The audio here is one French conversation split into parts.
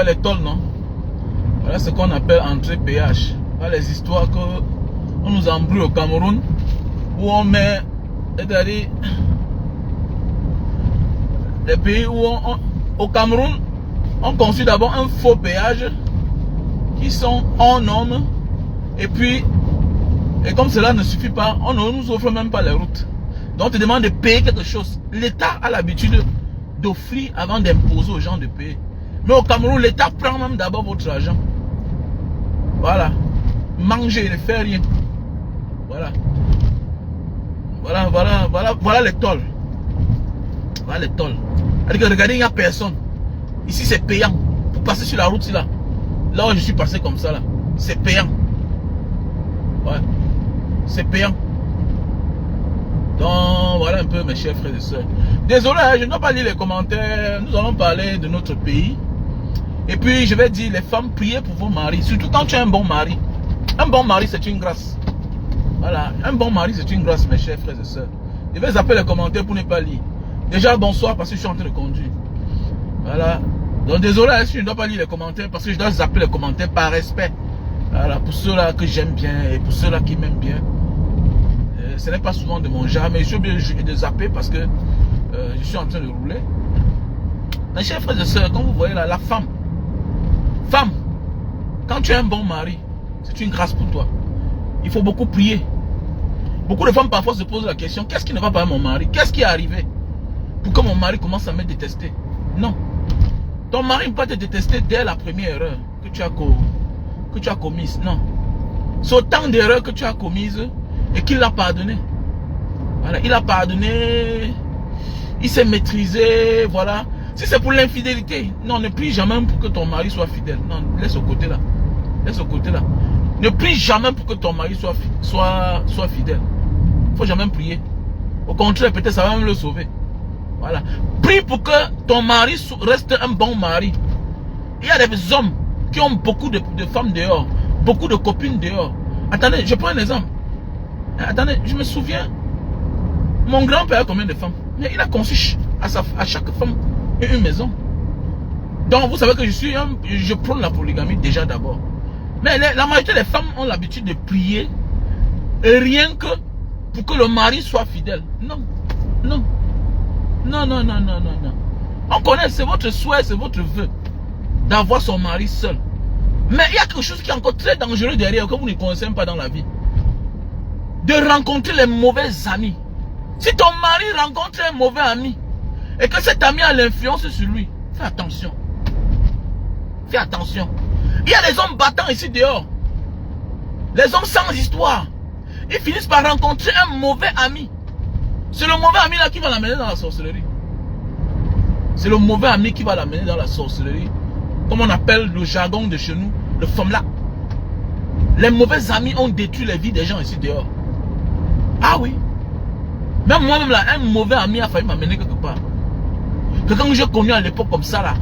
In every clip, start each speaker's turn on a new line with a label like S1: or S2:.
S1: voyez les tolls, non? Voilà ce qu'on appelle entrée péage. Voilà les histoires que on nous embrouille au Cameroun, où on met, c'est-à-dire les pays où au Cameroun, on construit d'abord un faux péage qui sont en norme, et puis, et comme cela ne suffit pas, on ne nous offre même pas les routes. Donc on te demande de payer quelque chose. L'État a l'habitude d'offrir avant d'imposer aux gens de payer. Mais au Cameroun, l'État prend même d'abord votre argent. Voilà. Manger, ne fait rien. Voilà. Voilà les tolls. Voilà les tolls. Regardez, il n'y a personne. Ici, c'est payant. Pour passer sur la route, là. Là où je suis passé comme ça, là. C'est payant. Ouais. C'est payant. Donc, voilà un peu mes chers frères et sœurs. Désolé, je ne dois pas lire les commentaires. Nous allons parler de notre pays. Et puis, je vais dire, les femmes, priez pour vos maris. Surtout quand tu as un bon mari. Un bon mari, c'est une grâce. Voilà. Un bon mari, c'est une grâce, mes chers frères et sœurs. Je vais zapper les commentaires pour ne pas lire. Déjà, bonsoir, parce que je suis en train de conduire. Voilà. Donc, désolé, si je ne dois pas lire les commentaires, parce que je dois zapper les commentaires par respect. Voilà. Pour ceux-là que j'aime bien et pour ceux-là qui m'aiment bien. Ce n'est pas souvent de mon genre, mais je suis obligé de zapper parce que je suis en train de rouler. Mes chers frères et sœurs, comme vous voyez là, la femme. Femme, quand tu as un bon mari, c'est une grâce pour toi. Il faut beaucoup prier. Beaucoup de femmes parfois se posent la question, qu'est-ce qui ne va pas à mon mari? Qu'est-ce qui est arrivé pour que mon mari commence à me détester? Non. Ton mari ne peut pas te détester dès la première erreur que tu as commise. Non. C'est autant d'erreurs que tu as commises et qu'il l'a pardonné. Voilà, il a pardonné, il s'est maîtrisé, voilà. Si c'est pour l'infidélité, non, ne prie jamais pour que ton mari soit fidèle. Non, laisse au côté là. Laisse au côté là. Ne prie jamais pour que ton mari soit fidèle. Il ne faut jamais prier. Au contraire, peut-être ça va même le sauver. Voilà. Prie pour que ton mari reste un bon mari. Il y a des hommes qui ont beaucoup de femmes dehors, beaucoup de copines dehors. Attendez, je prends un exemple. Attendez, je me souviens, mon grand-père a combien de femmes? Mais il a conçu à chaque femme une maison. Donc vous savez que je prône la polygamie déjà d'abord. Mais la majorité des femmes ont l'habitude de prier rien que pour que le mari soit fidèle. Non, non, non, non, non, non, non, non. On connaît, c'est votre souhait, c'est votre vœu d'avoir son mari seul. Mais il y a quelque chose qui est encore très dangereux derrière que vous ne connaissez pas dans la vie. De rencontrer les mauvais amis. Si ton mari rencontre un mauvais ami et que cet ami a l'influence sur lui, fais attention. Fais attention. Il y a des hommes battants ici dehors. Les hommes sans histoire. Ils finissent par rencontrer un mauvais ami. C'est le mauvais ami là qui va l'amener dans la sorcellerie. C'est le mauvais ami qui va l'amener dans la sorcellerie. Comme on appelle le jargon de chez nous, le femme-là. Les mauvais amis ont détruit les vies des gens ici dehors. Ah oui. Même moi-même là, un mauvais ami a failli m'amener quelque part. Quelqu'un que j'ai connu à l'époque comme ça là.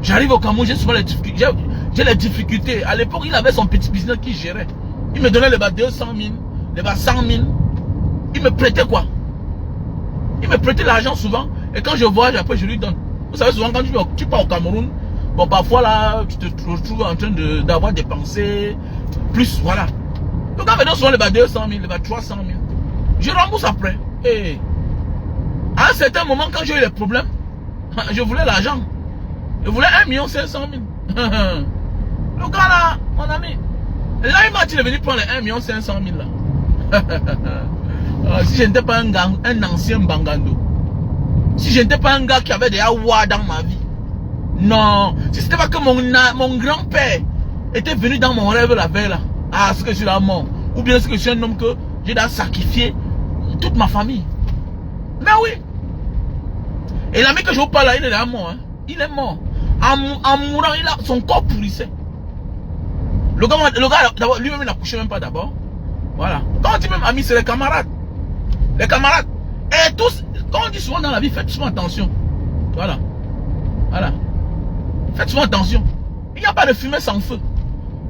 S1: J'arrive au Cameroun, j'ai souvent les difficultés. J'ai les difficultés. À l'époque, il avait son petit business qu'il gérait. Il me donnait les bas 200 000, les bas 100 000. Il me prêtait quoi? Il me prêtait l'argent souvent. Et quand je voyage, après je lui donne. Vous savez, souvent quand tu pars au Cameroun, bon parfois là, tu te retrouves en train d'avoir dépensé plus, voilà. Donc quand me donne souvent les bas 200 000, les bas 300 000. Je rembourse après. Et à un certain moment, quand j'ai eu les problèmes, je voulais l'argent. Je voulais 1 500 000. Le gars là, mon ami, là il m'a dit de venir prendre les 1 500 000 là. Si je n'étais pas un ancien Bangando, si je n'étais pas un gars qui avait des awa dans ma vie, non, si c'était pas que mon grand-père était venu dans mon rêve la veille là, ah, ce que je suis là mort, ou bien ce que je suis un homme que j'ai dû sacrifier toute ma famille. Mais oui. Et l'ami que je vous parle là, il est là mort, hein. Il est mort. En mourant, son corps pourrissait. Le gars d'abord, lui-même, il n'a couché même pas d'abord. Voilà. Quand on dit même amis, c'est les camarades. Les camarades. Et tous, quand on dit souvent dans la vie, faites souvent attention. Voilà. Voilà. Faites souvent attention. Il n'y a pas de fumée sans feu.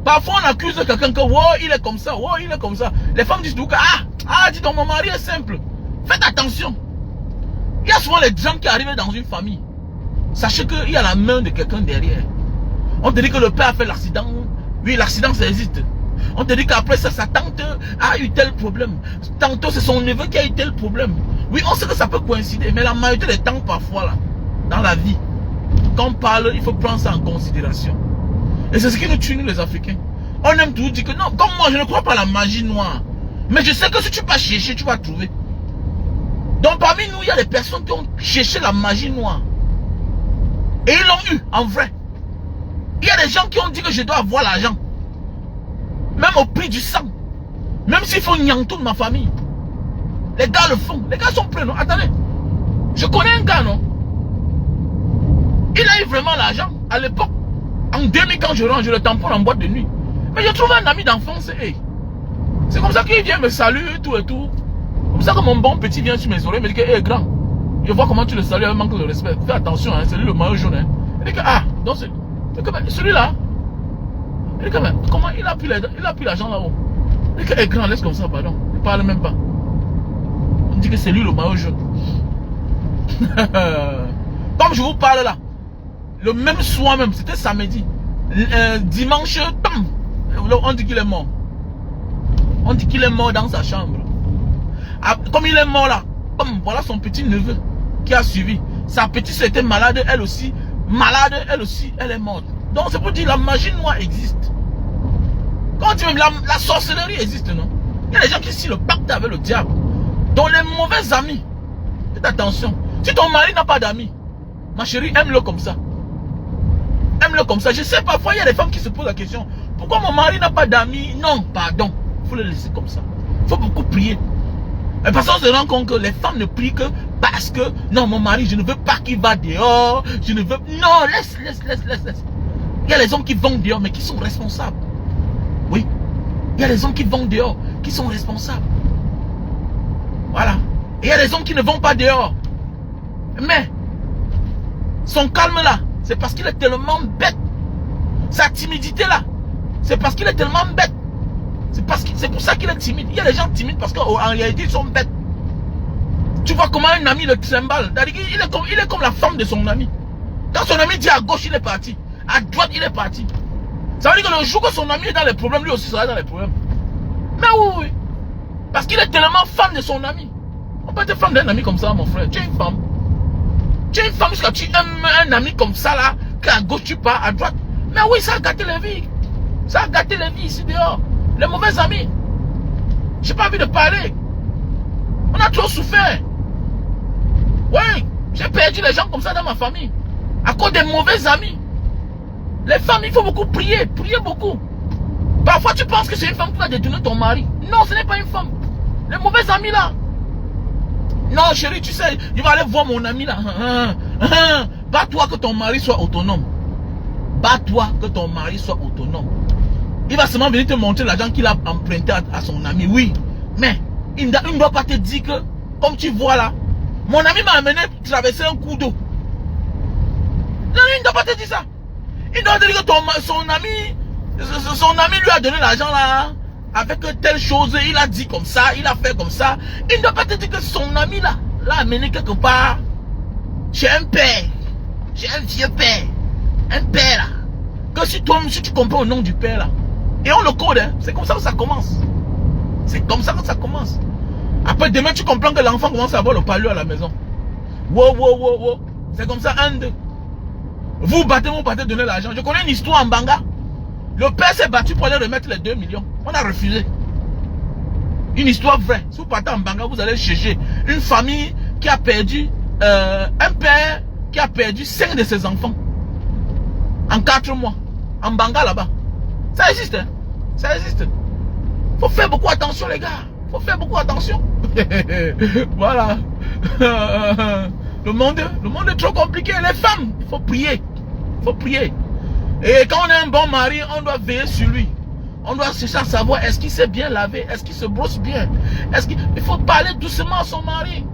S1: Parfois, on accuse quelqu'un que, wow, il est comme ça, wow, il est comme ça. Les femmes disent tout que, dis donc, mon mari est simple. Faites attention. Il y a souvent les gens qui arrivent dans une famille. sachez qu'il y a la main de quelqu'un derrière. On te dit que le père a fait l'accident. Oui, l'accident, ça existe. On te dit qu'après ça, sa tante a eu tel problème. Tantôt, c'est son neveu qui a eu tel problème. Oui, on sait que ça peut coïncider, mais la majorité des temps, parfois, là, dans la vie, quand on parle, il faut prendre ça en considération. Et c'est ce qui nous tue, nous, les Africains. On aime toujours dire que non, comme moi, je ne crois pas à la magie noire. Mais je sais que si tu vas chercher, tu vas trouver. Donc, parmi nous, il y a des personnes qui ont cherché la magie noire. Et ils l'ont eu, en vrai. Il y a des gens qui ont dit que je dois avoir l'argent. Même au prix du sang. Même s'il faut niantou de ma famille. Les gars le font. Les gars sont prêts, non? Attendez. Je connais un gars, non? Il a eu vraiment l'argent. À l'époque, en 2000, quand je range le tampon en boîte de nuit. Mais j'ai trouvé un ami d'enfance. Hey. C'est comme ça qu'il vient me saluer, tout et tout. Comme ça que mon bon petit vient sur mes oreilles. Il me dit que, hé, grand. Je vois comment tu le salues avec manque de respect. Fais attention, hein, c'est lui le maillot jaune. Hein. Il dit que, ah, donc c'est celui-là. Il dit que, mais, comment il a pris l'argent là-haut? Il dit que, hé, grand, laisse comme ça, pardon. Il parle même pas. Il dit que c'est lui le maillot jaune. Comme je vous parle là, le même soir même, c'était samedi. Dimanche, on dit qu'il est mort. On dit qu'il est mort dans sa chambre. Comme il est mort là, voilà son petit neveu qui a suivi. Sa petite soeur était malade, elle aussi. Malade, elle aussi, elle est morte. Donc c'est pour dire la magie noire existe. Quand on dit même la sorcellerie existe, non? Il y a des gens qui signent le pacte avec le diable. Donc les mauvais amis, faites attention. Si ton mari n'a pas d'amis, ma chérie, aime-le comme ça. Aime-le comme ça. Je sais, parfois il y a des femmes qui se posent la question. Pourquoi mon mari n'a pas d'amis? Non, pardon. Il faut le laisser comme ça. Il faut beaucoup prier. Et parce qu'on se rend compte que les femmes ne prient que parce que non, mon mari, je ne veux pas qu'il va dehors. Je ne veux. Non, laisse. Il y a les hommes qui vont dehors, mais qui sont responsables. Oui. Il y a les hommes qui vont dehors, qui sont responsables. Voilà. Et il y a les hommes qui ne vont pas dehors. Mais son calme là, c'est parce qu'il est tellement bête. Sa timidité là, c'est parce qu'il est tellement bête. C'est pour ça qu'il est timide. Il y a des gens timides parce qu'en réalité ils sont bêtes. Tu vois comment un ami le trimballe. Il est comme la femme de son ami. Quand son ami dit à gauche, il est parti. À droite, il est parti. Ça veut dire que le jour que son ami est dans les problèmes, lui aussi sera dans les problèmes. Mais oui. Parce qu'il est tellement fan de son ami. On peut être fan d'un ami comme ça, mon frère. Tu es une femme. Tu es une femme jusqu'à tu aimes un ami comme ça là, qu'à gauche tu pars, à droite. Mais oui, ça a gâté les vies. Ça a gâté les vies ici dehors. Les mauvais amis. J'ai pas envie de parler. On a trop souffert. Oui, j'ai perdu les gens comme ça dans ma famille. À cause des mauvais amis. Les femmes, il faut beaucoup prier. Prier beaucoup. Parfois, tu penses que c'est une femme qui va détourner ton mari. Non, ce n'est pas une femme. Les mauvais amis là. Non, chérie, tu sais, il va aller voir mon ami là. Bats-toi que ton mari soit autonome. Bats-toi que ton mari soit autonome. Il va seulement venir te montrer l'argent qu'il a emprunté à son ami. Oui, mais il ne doit pas te dire que, comme tu vois là, mon ami m'a amené traverser un cours d'eau. Non, il ne doit pas te dire ça. Il doit te dire que son ami lui a donné l'argent là, avec telle chose, il a dit comme ça, il a fait comme ça. Il ne doit pas te dire que son ami là, l'a amené quelque part, chez un père, chez un vieux père, un père là. Que si tu comprends le nom du père là, et on le code, hein, c'est comme ça que ça commence. C'est comme ça que ça commence. Après demain tu comprends que l'enfant commence à avoir le palud à la maison. Wow. C'est comme ça, 1, 2. Vous battez, donner l'argent. Je connais une histoire en Banga. Le père s'est battu pour aller remettre les 2 millions. On a refusé. Une histoire vraie. Si vous partez en Banga, vous allez chercher une famille qui a perdu, un père qui a perdu 5 de ses enfants. En 4 mois. En Banga là-bas. Ça existe, hein? Ça existe. Faut faire beaucoup attention, les gars. Faut faire beaucoup attention. Voilà. Le monde est trop compliqué. Les femmes, il faut prier. Il faut prier. Et quand on a un bon mari, on doit veiller sur lui. On doit chercher à savoir est-ce qu'il s'est bien lavé, est-ce qu'il se brosse bien. Il faut parler doucement à son mari.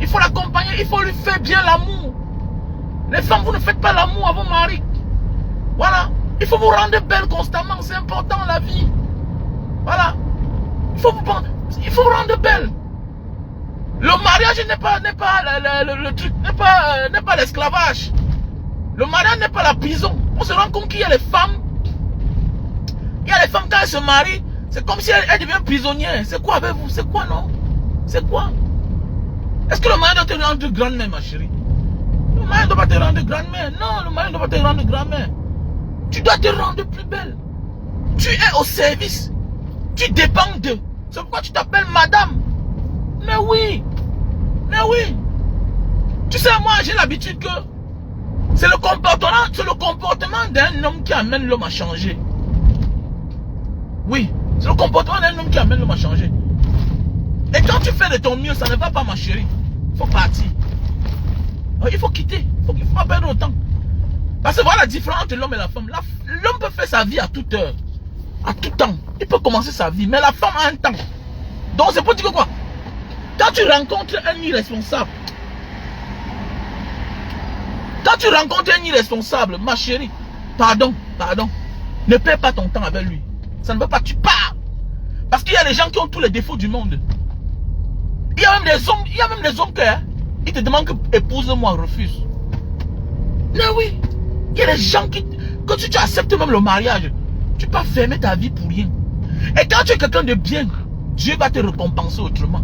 S1: Il faut l'accompagner, il faut lui faire bien l'amour. Les femmes, vous ne faites pas l'amour à vos maris. Voilà. Il faut vous rendre belle constamment, c'est important la vie. Voilà. Il faut vous rendre belle. Le mariage n'est pas le truc, n'est pas l'esclavage. Le mariage n'est pas la prison. On se rend compte qu'il y a les femmes. Il y a les femmes quand elles se marient. C'est comme si elles deviennent prisonnières. C'est quoi avec vous? C'est quoi, non? C'est quoi? Est-ce que le mariage doit te rendre grand-mère, ma chérie? Le mariage ne doit pas te rendre grand-mère. Non, le mariage ne doit pas te rendre grand-mère. Tu dois te rendre plus belle. Tu es au service. Tu dépends d'eux. C'est pourquoi tu t'appelles madame. Mais oui. Mais oui. Tu sais, moi, j'ai l'habitude que c'est le comportement d'un homme qui amène l'homme à changer. Oui, c'est le comportement d'un homme qui amène l'homme à changer. Et quand tu fais de ton mieux, ça ne va pas, ma chérie. Il faut partir. Il faut quitter. Il faut pas perdre autant. Parce que voilà la différence entre l'homme et la femme. L'homme peut faire sa vie à toute heure. À tout temps. Il peut commencer sa vie. Mais la femme a un temps. Donc c'est pour dire que quoi? Quand tu rencontres un irresponsable, ma chérie, pardon, ne perds pas ton temps avec lui. Ça ne veut pas, tu pars. Parce qu'il y a des gens qui ont tous les défauts du monde. Il y a même des hommes qui ils te demandent que épouse-moi, refuse. Mais oui, il y a des gens qui, quand tu acceptes même le mariage, tu peux fermer ta vie pour rien. Et quand tu es quelqu'un de bien, Dieu va te récompenser autrement.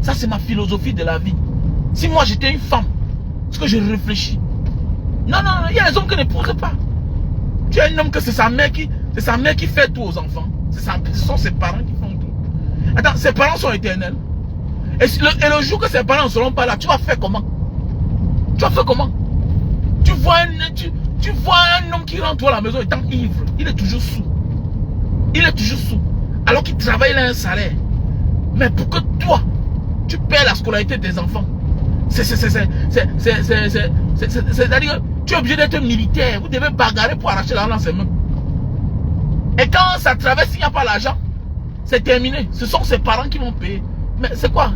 S1: Ça, c'est ma philosophie de la vie. Si moi j'étais une femme, ce que je réfléchis. Non, il y a des hommes qui n'épousent pas. Tu es un homme que c'est sa mère qui fait tout aux enfants. Ce sont ses parents qui font tout. Attends, ses parents sont éternels. Et le jour que ses parents ne seront pas là, tu vas faire comment? Tu vois un homme qui rentre à la maison étant ivre. Il est toujours sous. Alors qu'il travaille, il a un salaire. Mais pour que toi, tu paies la scolarité de tes enfants. C'est-à-dire que tu es obligé d'être militaire. Vous devez bagarrer pour arracher l'argent dans ses mains. Et quand ça traverse, il n'y a pas l'argent, c'est terminé. Ce sont ses parents qui vont payer. Mais c'est quoi?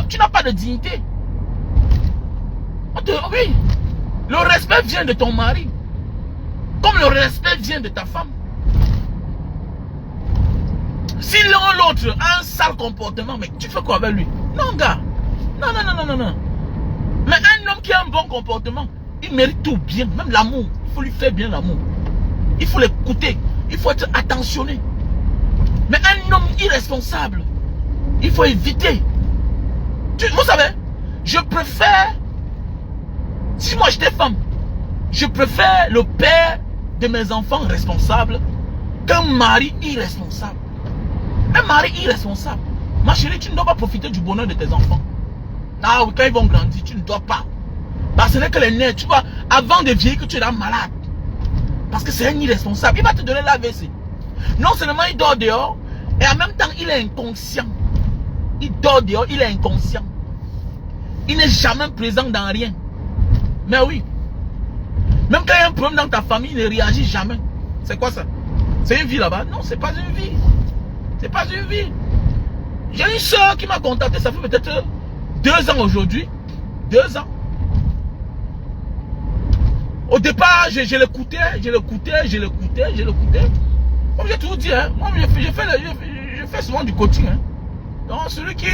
S1: Tu n'as pas de dignité. Oui. Le respect vient de ton mari. Comme le respect vient de ta femme. Si l'un ou l'autre a un sale comportement, mais tu fais quoi avec lui? Non, gars. Non. Mais un homme qui a un bon comportement, il mérite tout bien, même l'amour. Il faut lui faire bien l'amour. Il faut l'écouter. Il faut être attentionné. Mais un homme irresponsable, il faut éviter. Vous savez, je préfère, si moi j'étais femme, je préfère le père de mes enfants responsable qu'un mari irresponsable. Un mari irresponsable. Ma chérie, tu ne dois pas profiter du bonheur de tes enfants. Ah oui, quand ils vont grandir, tu ne dois pas. Parce que ce n'est que les nerfs. Tu vois, avant de vieillir, que tu es là malade. Parce que c'est un irresponsable. Il va te donner l'AVC. Non seulement il dort dehors, et en même temps, il est inconscient. Il dort dehors, il est inconscient. Il n'est jamais présent dans rien. Mais oui. Même quand il y a un problème dans ta famille, il ne réagit jamais. C'est quoi ça? C'est une vie là-bas? Non, c'est pas une vie. C'est pas une vie. J'ai une soeur qui m'a contacté, ça fait peut-être 2 ans aujourd'hui. 2 ans. Au départ, je l'écoutais. Comme j'ai toujours dit, hein, moi je fais souvent du coaching. Hein. Donc celui qui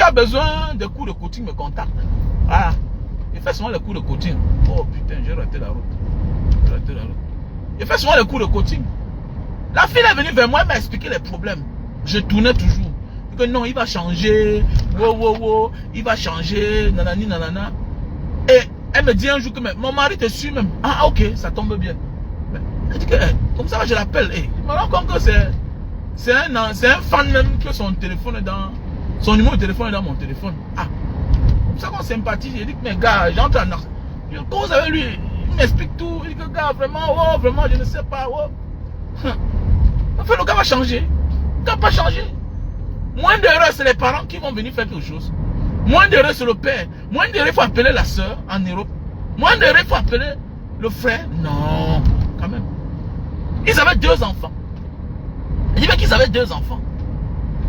S1: a besoin de cours de coaching me contacte. Voilà. Je fais souvent les cours de coaching. Oh putain, j'ai raté la route. Je fais souvent les cours de coaching. La fille est venue vers moi, elle m'a expliqué les problèmes. Je tournais toujours. Que non, il va changer. Wow, il va changer. Nanani, nanana. Et elle me dit un jour que mon mari te suit même. Ah, ok, ça tombe bien. Elle dit que, comme ça, je l'appelle. Je me rends compte que c'est un fan même que son téléphone est dans. Son numéro de téléphone est dans mon téléphone. Ah, comme ça qu'on sympathise. Je dis que, mais gars, j'entre en. Je cause avec lui. Il m'explique tout. Il dit que, gars, vraiment, je ne sais pas. Enfin, le gars va changer. Le gars va pas changer. Moins d'erreurs, c'est les parents qui vont venir faire quelque chose. Moins d'erreurs, c'est le père. Moins d'erreurs, il faut appeler la soeur en Europe. Moins d'erreurs, il faut appeler le frère. Non, quand même. Ils avaient 2 enfants. Il dit qu'ils avaient 2 enfants.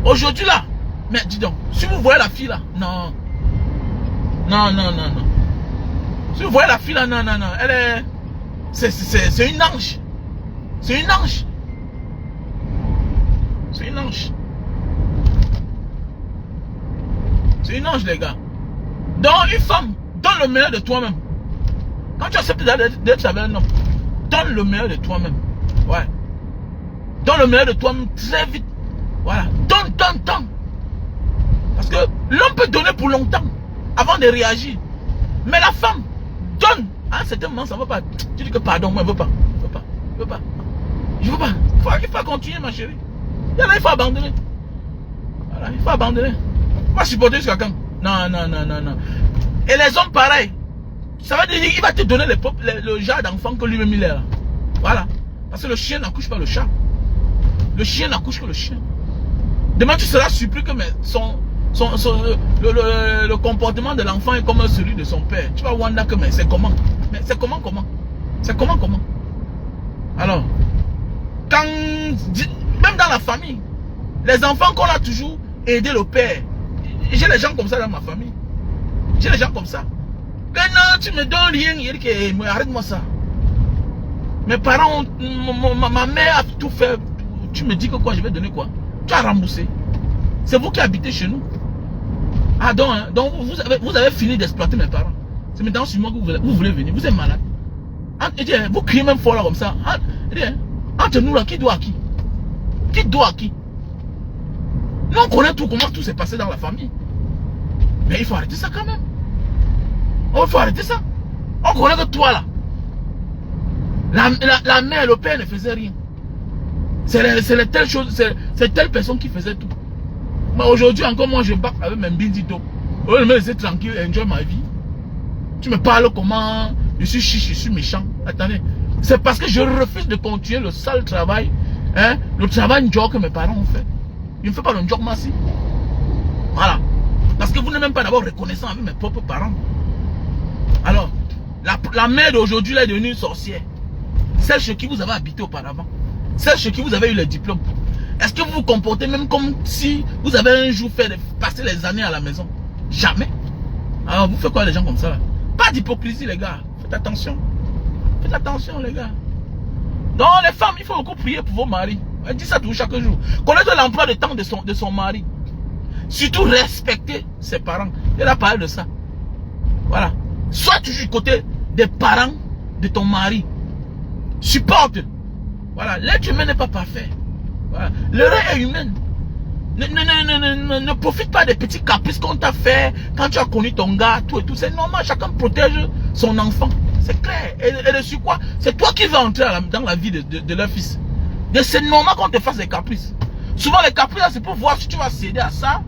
S1: Aujourd'hui là, mais dis donc, si vous voyez la fille là, non. Si vous voyez la fille là, non. Elle est... C'est une ange. C'est une ange. C'est une ange. C'est une ange, les gars. Donc, une femme, donne le meilleur de toi-même. Quand tu acceptes d'être avec un homme, donne le meilleur de toi-même. Ouais. Donne le meilleur de toi-même très vite. Voilà. Donne. Parce que l'homme peut donner pour longtemps avant de réagir. Mais la femme donne. À un certain moment, ça ne va pas. Tu dis que pardon, moi, je ne veux pas. Je veux pas. Il faut continuer, ma chérie. Il faut abandonner. Voilà, il faut abandonner. On va supporter jusqu'à quand? Non. Et les hommes, pareil. Ça veut dire qu'il va te donner le genre d'enfant que lui-même il est là. Voilà. Parce que le chien n'accouche pas le chat. Le chien n'accouche que le chien. Demain, tu seras surpris que le comportement de l'enfant est comme celui de son père. Tu vas wonder que c'est comment? Mais c'est comment? C'est comment? Alors, même dans la famille, les enfants qu'on a toujours aidé le père. J'ai les gens comme ça dans ma famille. J'ai les gens comme ça. Que non, tu me donnes rien, il dit que arrête-moi ça. Mes parents, ma mère a tout fait. Tu me dis que quoi, je vais donner quoi? Tu as remboursé. C'est vous qui habitez chez nous. Ah donc vous avez fini d'exploiter mes parents. C'est maintenant sur moi que vous voulez venir. Vous êtes malade. Vous criez même fort là comme ça. Entre nous là, qui doit à qui? Qui doit à qui? Nous on connaît tout, comment tout s'est passé dans la famille. Mais il faut arrêter ça quand même. Il faut arrêter ça. On connaît que toi là. La mère, le père ne faisait rien. C'est telle chose, c'est telle personne qui faisait tout. Mais aujourd'hui encore moi je bats avec mes bindito. Je vais me laisser tranquille, enjoy ma vie. Tu me parles comment je suis chiche, je suis méchant. Attendez. C'est parce que je refuse de continuer le sale travail. Hein, le travail job que mes parents ont fait. Je ne fais pas le job massi. Voilà. Parce que vous n'êtes même pas d'abord reconnaissant avec mes propres parents. Alors, la mère d'aujourd'hui est devenue une sorcière. Celle chez qui vous avez habité auparavant. Celle chez qui vous avez eu le diplôme. Est-ce que vous vous comportez même comme si vous avez un jour passé les années à la maison? Jamais. Alors vous faites quoi les gens comme ça là? Pas d'hypocrisie les gars. Faites attention. Faites attention les gars. Donc les femmes, il faut beaucoup prier pour vos maris. Elle dit ça toujours chaque jour. Connaître l'emploi de temps de son mari. Surtout respecter ses parents. Elle a parlé de ça. Voilà. Sois toujours du côté des parents de ton mari. Supporte. Voilà. L'être humain n'est pas parfait. Voilà. L'erreur est humaine. Ne profite pas des petits caprices qu'on t'a fait quand tu as connu ton gars, tout et tout. C'est normal, chacun protège son enfant. C'est clair. Et dessus quoi? C'est toi qui vas entrer dans la vie de leur fils. C'est normal qu'on te fasse des caprices. Souvent les caprices, c'est pour voir si tu vas céder à ça.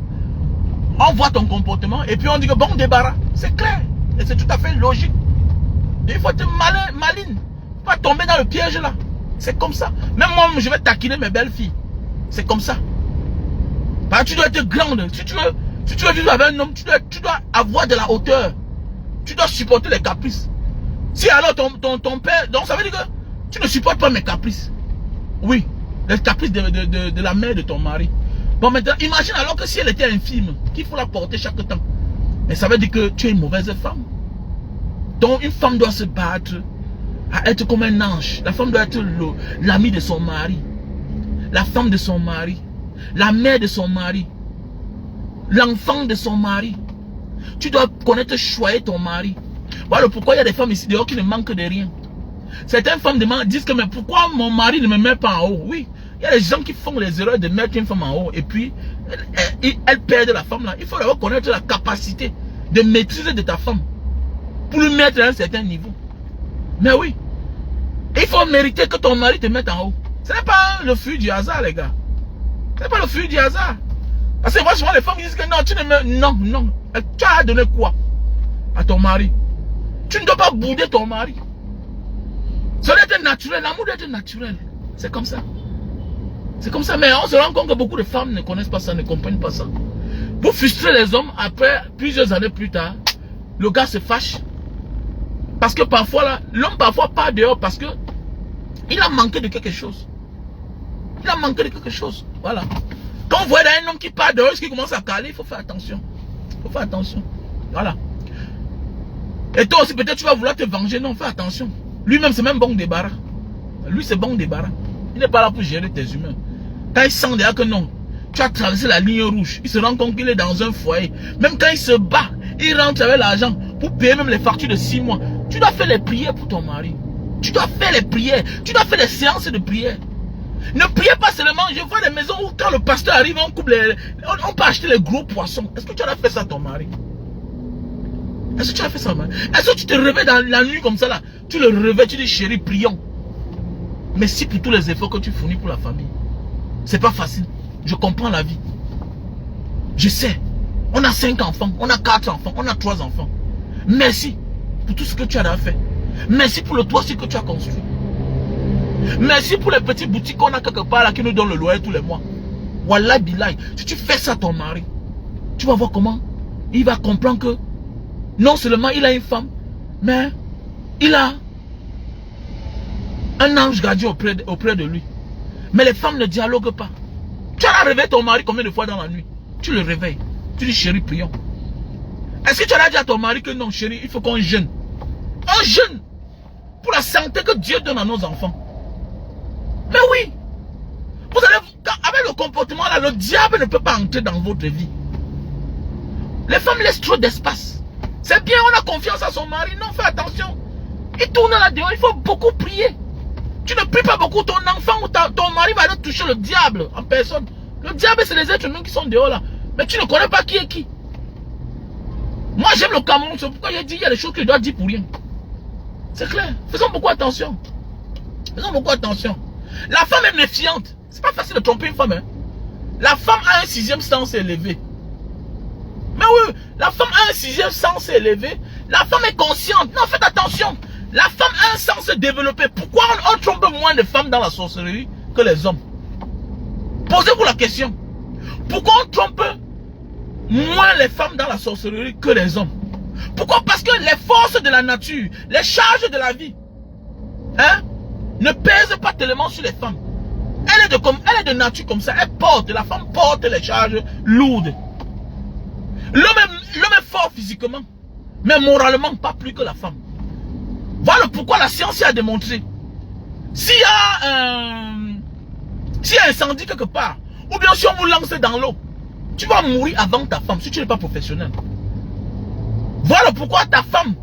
S1: On voit ton comportement et puis on dit que bon débarras. C'est clair. Et c'est tout à fait logique. Et il faut être maline. Pas tomber dans le piège là. C'est comme ça. Même moi, je vais taquiner mes belles filles. C'est comme ça. Bah, tu dois être grande. Si tu veux vivre avec un homme, tu dois avoir de la hauteur. Tu dois supporter les caprices. Si alors ton père... Donc ça veut dire que tu ne supportes pas mes caprices. Oui. Les caprices de la mère de ton mari. Bon maintenant, imagine alors que si elle était infime, qu'il faut la porter chaque temps. Mais ça veut dire que tu es une mauvaise femme. Donc une femme doit se battre à être comme un ange. La femme doit être l'amie de son mari. La femme de son mari. La mère de son mari. L'enfant de son mari. Tu dois connaître choyer ton mari. Voilà pourquoi il y a des femmes ici dehors qui ne manquent de rien. Certaines femmes disent que mais pourquoi mon mari ne me met pas en haut? Oui, il y a des gens qui font les erreurs de mettre une femme en haut et puis elle perd la femme là. Il faut d'abord connaître la capacité de maîtrise de ta femme pour lui mettre à un certain niveau. Mais oui, il faut mériter que ton mari te mette en haut. Ce n'est pas le fruit du hasard les gars. Ce n'est pas le fruit du hasard. Parce que moi souvent les femmes disent que non, tu ne me... Non. Tu as donné quoi à ton mari? Tu ne dois pas bouder ton mari. Ça doit être naturel, l'amour doit être naturel. C'est comme ça. C'est comme ça, mais on se rend compte que beaucoup de femmes ne connaissent pas ça, ne comprennent pas ça. Pour frustrer les hommes, après, plusieurs années plus tard, le gars se fâche. Parce que parfois, là, l'homme parfois part dehors parce que il a manqué de quelque chose. Il a manqué de quelque chose. Voilà. Quand vous voyez un homme qui part dehors, qui commence à caler, il faut faire attention. Il faut faire attention. Voilà. Et toi aussi, peut-être tu vas vouloir te venger. Non, fais attention. Lui-même, c'est même bon débarras. Lui, c'est bon débarras. Il n'est pas là pour gérer tes humains. Quand il sent déjà que non, tu as traversé la ligne rouge, il se rend compte qu'il est dans un foyer. Même quand il se bat, il rentre avec l'argent pour payer même les factures de 6 mois. Tu dois faire les prières pour ton mari. Tu dois faire les prières. Tu dois faire des séances de prière. Ne priez pas seulement. Je vois des maisons où quand le pasteur arrive, on coupe on peut acheter les gros poissons. Est-ce que tu as fait ça à ton mari? Est-ce que tu as fait ça, mari? Est-ce que tu te réveilles dans la nuit comme ça là? Tu le réveilles, tu dis chérie, prions. Merci pour tous les efforts que tu fournis pour la famille. C'est pas facile. Je comprends la vie. Je sais. On a 5 enfants, on a 4 enfants, on a 3 enfants. Merci pour tout ce que tu as fait. Merci pour le toit que tu as construit. Merci pour les petites boutiques qu'on a quelque part là qui nous donnent le loyer tous les mois. Wallah billah, si tu fais ça à ton mari, tu vas voir comment il va comprendre que non seulement il a une femme, mais il a un ange gardien auprès de lui. Mais les femmes ne dialoguent pas. Tu as réveillé ton mari combien de fois dans la nuit? Tu le réveilles. Tu dis chérie, prions. Est-ce que tu as dit à ton mari que non chérie, il faut qu'on jeûne? On jeûne pour la santé que Dieu donne à nos enfants. Mais oui, vous allez, avec le comportement là, le diable ne peut pas entrer dans votre vie. Les femmes laissent trop d'espace. C'est bien, on a confiance à son mari. Non, fais attention. Il tourne là-dedans, il faut beaucoup prier. Tu ne pries pas beaucoup, ton enfant ou ton mari va aller toucher le diable en personne. Le diable, c'est les êtres humains qui sont dehors là. Mais tu ne connais pas qui est qui. Moi, j'aime le Cameroun, c'est pourquoi j'ai dit il y a des choses que je dois dire pour rien. C'est clair. Faisons beaucoup attention. Faisons beaucoup attention. La femme est méfiante. C'est pas facile de tromper une femme. Hein. La femme a un 6e sens élevé. Mais oui, la femme a un 6e sens élevé. La femme est consciente. Non, faites attention. La femme a un sens développé. Pourquoi on trompe moins de femmes dans la sorcellerie que les hommes? Posez-vous la question. Pourquoi on trompe moins les femmes dans la sorcellerie que les hommes? Pourquoi? Parce que les forces de la nature, les charges de la vie, hein, ne pèsent pas tellement sur les femmes. Elle est de nature comme ça. La femme porte les charges lourdes. L'homme est fort physiquement, mais moralement pas plus que la femme. Voilà pourquoi la science a démontré. S'il y a un incendie quelque part, ou bien si on vous lance dans l'eau, tu vas mourir avant ta femme si tu n'es pas professionnel. Voilà pourquoi ta femme,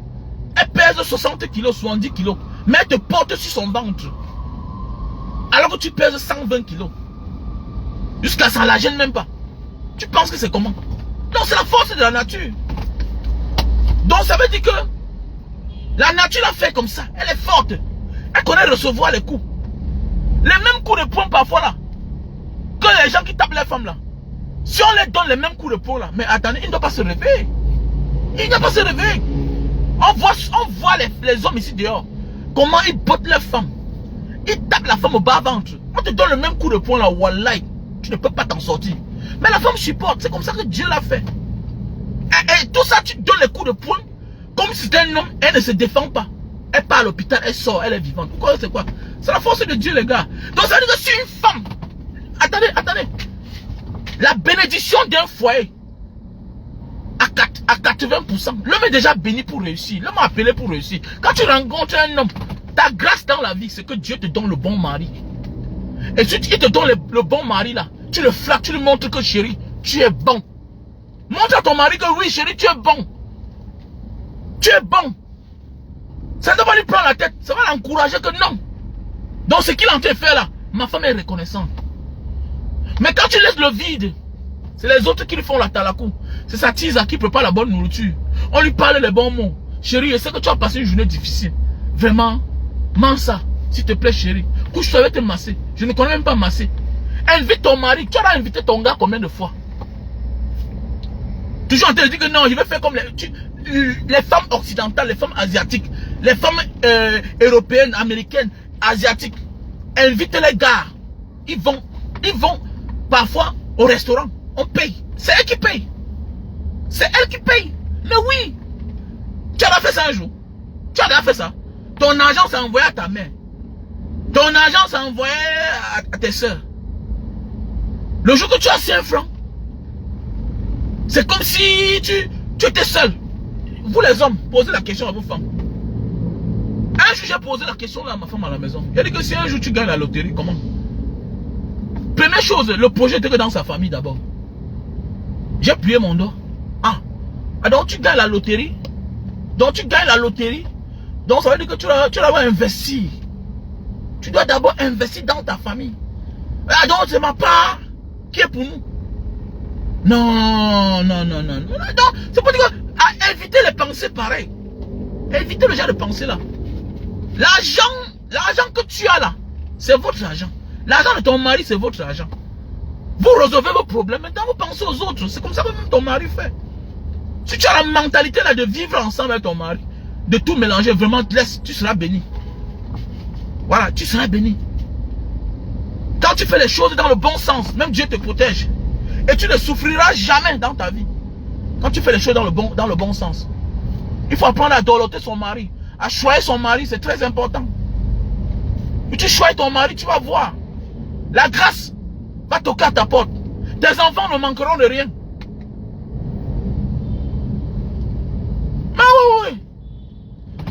S1: elle pèse 60 kilos, 70 kilos, mais elle te porte sur son ventre. Alors que tu pèses 120 kilos. Jusqu'à ça, la gêne même pas. Tu penses que c'est comment? Non, c'est la force de la nature. Donc ça veut dire que la nature l'a fait comme ça. Elle est forte. Elle connaît recevoir les coups. Les mêmes coups de poing parfois là. Que les gens qui tapent les femmes là. Si on les donne les mêmes coups de poing là. Mais attendez, il ne doit pas se réveiller. Il ne doit pas se réveiller. On voit les hommes ici dehors. Comment ils bottent les femmes. Ils tapent la femme au bas-ventre. On te donne le même coup de poing là. Wallah. Tu ne peux pas t'en sortir. Mais la femme supporte. C'est comme ça que Dieu l'a fait. Et tout ça, tu donnes les coups de poing. Comme si c'était un homme. Elle ne se défend pas. Elle part à l'hôpital. Elle sort. Elle est vivante. Pourquoi? C'est quoi? C'est la force de Dieu, les gars. Donc ça veut dire que si une femme. Attendez. La bénédiction d'un foyer. À 80%. L'homme est déjà béni pour réussir. L'homme a appelé pour réussir. Quand tu rencontres un homme. Ta grâce dans la vie, c'est que Dieu te donne le bon mari. Et si il te donne le bon mari là, tu le flattes, tu lui montres que chérie, tu es bon. Montre à ton mari que oui chérie, tu es bon. Tu es bon. Ça ne va pas lui prendre la tête, ça va l'encourager que non. Donc ce qu'il est en train de faire là, ma femme est reconnaissante. Mais quand tu laisses le vide, c'est les autres qui lui font la talakou. C'est sa tisa qui prépare la bonne nourriture. On lui parle les bons mots. Chérie, je sais que tu as passé une journée difficile. Vraiment. Mange ça, s'il te plaît chérie. Couche-toi, je vais te masser. Je ne connais même pas masser. Invite ton mari. Tu as invité ton gars combien de fois? Toujours en train de dire que non, je vais faire comme les femmes occidentales, les femmes asiatiques, les femmes européennes, américaines, asiatiques. Invite les gars. Ils vont parfois au restaurant. On paye. C'est elle qui paye. C'est elle qui paye. Mais oui. Tu as fait ça un jour. Tu as déjà fait ça. Ton argent s'est envoyé à ta mère. Ton argent s'est envoyé à tes soeurs. Le jour que tu as 5 francs, c'est comme si tu étais seul. Vous les hommes, posez la question à vos femmes. Un jour j'ai posé la question à ma femme à la maison. Il a dit que si un jour tu gagnes la loterie, comment? Première chose, le projet était que dans sa famille d'abord. J'ai plié mon doigt. Ah, Ah, donc tu gagnes la loterie. Donc tu gagnes la loterie. Donc ça veut dire que tu dois d'abord investir. Tu dois d'abord investir dans ta famille. Ah, donc c'est ma part qui est pour nous. Non. C'est pour dire que éviter les pensées pareilles. Évitez le genre de pensée là. L'argent que tu as là, c'est votre argent. L'argent de ton mari, c'est votre argent. Vous résolvez vos problèmes, maintenant vous pensez aux autres. C'est comme ça que même ton mari fait. Si tu as la mentalité là de vivre ensemble avec ton mari, de tout mélanger, vraiment, tu seras béni. Voilà, tu seras béni. Quand tu fais les choses dans le bon sens, même Dieu te protège. Et tu ne souffriras jamais dans ta vie. Quand tu fais les choses dans le bon sens. Il faut apprendre à doloter son mari. À choisir son mari, c'est très important. Et tu choisis ton mari, tu vas voir. La grâce va toquer à ta porte. Tes enfants ne manqueront de rien. Mais oui.